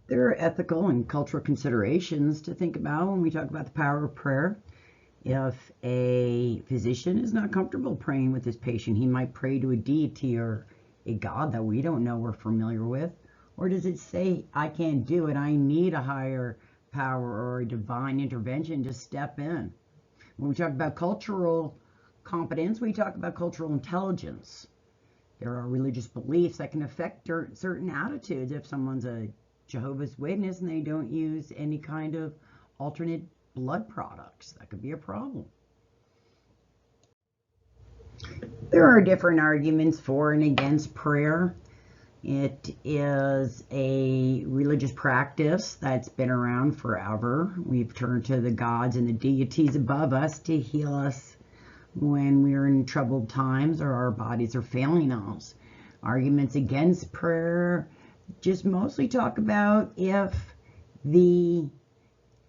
There are ethical and cultural considerations to think about when we talk about the power of prayer. If a physician is not comfortable praying with his patient, he might pray to a deity or a God that we don't know we're familiar with. Or does it say, I can't do it, I need a higher power or a divine intervention to step in? When we talk about cultural competence, we talk about cultural intelligence. There are religious beliefs that can affect certain attitudes. If someone's a Jehovah's Witness and they don't use any kind of alternate blood products, that could be a problem. There are different arguments for and against prayer. It is a religious practice that's been around forever. We've turned to the gods and the deities above us to heal us when we're in troubled times or our bodies are failing us. Arguments against prayer just mostly talk about if the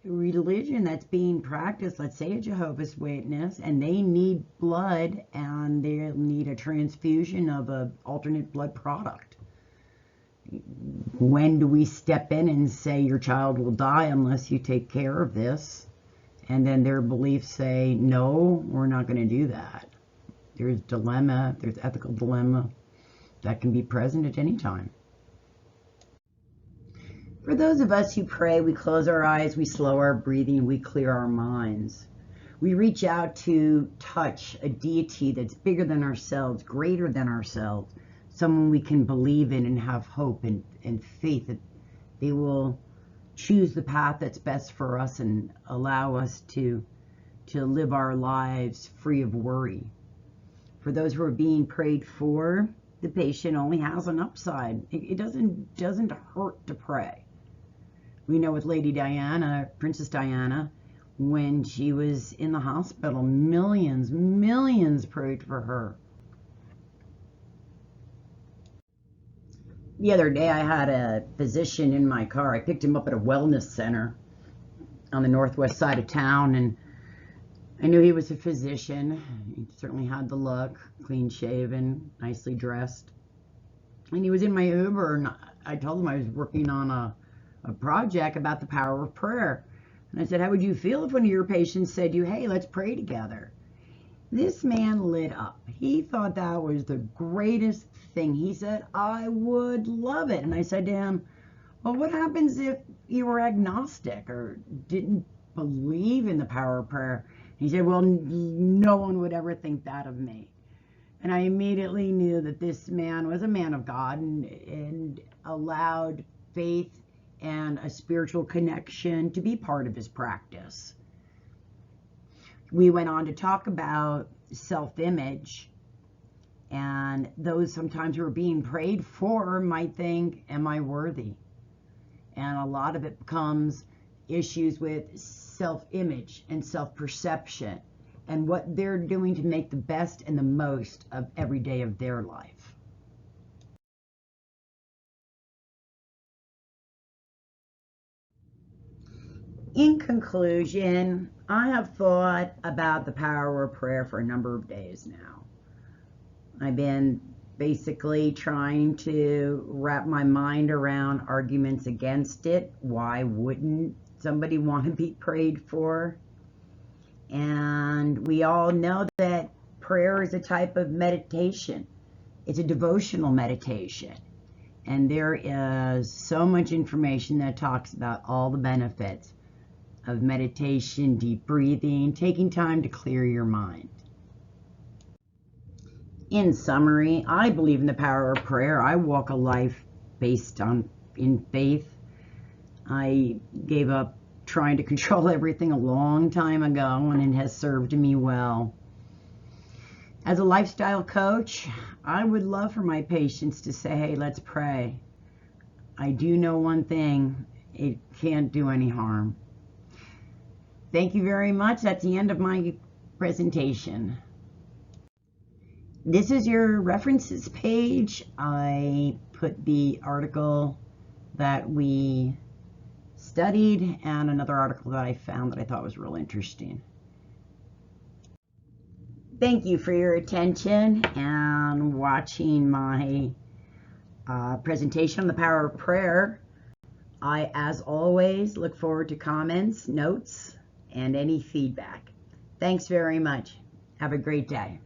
religion that's being practiced, let's say a Jehovah's Witness, and they need blood and they need a transfusion of an alternate blood product. When do we step in and say your child will die unless you take care of this? And then their beliefs say, no, we're not going to do that. There's ethical dilemma that can be present at any time. For those of us who pray, we close our eyes, we slow our breathing, we clear our minds. We reach out to touch a deity that's bigger than ourselves, greater than ourselves, someone we can believe in and have hope and faith that they will choose the path that's best for us and allow us to live our lives free of worry. For those who are being prayed for, the patient only has an upside. It doesn't hurt to pray. We know with Lady Diana, Princess Diana, when she was in the hospital, millions prayed for her. The other day I had a physician in my car. I picked him up at a wellness center on the northwest side of town, and I knew he was a physician. He certainly had the look, clean shaven, nicely dressed. And he was in my Uber, and I told him I was working on a project about the power of prayer. And I said, how would you feel if one of your patients said to you, hey, let's pray together? This man lit up. He thought that was the greatest thing. He said, I would love it. And I said to him, well, what happens if you were agnostic or didn't believe in the power of prayer? He said, well, no one would ever think that of me. And I immediately knew that this man was a man of God and allowed faith and a spiritual connection to be part of his practice. We went on to talk about self-image, and those sometimes who are being prayed for might think, am I worthy? And a lot of it becomes issues with self-image and self-perception and what they're doing to make the best and the most of every day of their life. In conclusion, I have thought about the power of prayer for a number of days now. I've been basically trying to wrap my mind around arguments against it. Why wouldn't somebody want to be prayed for? And we all know that prayer is a type of meditation. It's a devotional meditation. And there is so much information that talks about all the benefits of meditation, deep breathing, taking time to clear your mind. In summary, I believe in the power of prayer. I walk a life based in faith. I gave up trying to control everything a long time ago, and it has served me well. As a lifestyle coach, I would love for my patients to say, hey, let's pray. I do know one thing, it can't do any harm. Thank you very much. That's the end of my presentation. This is your references page. I put the article that we studied and another article that I found that I thought was real interesting. Thank you for your attention and watching my presentation on the power of prayer. I, as always, look forward to comments, notes, and any feedback. Thanks very much. Have a great day.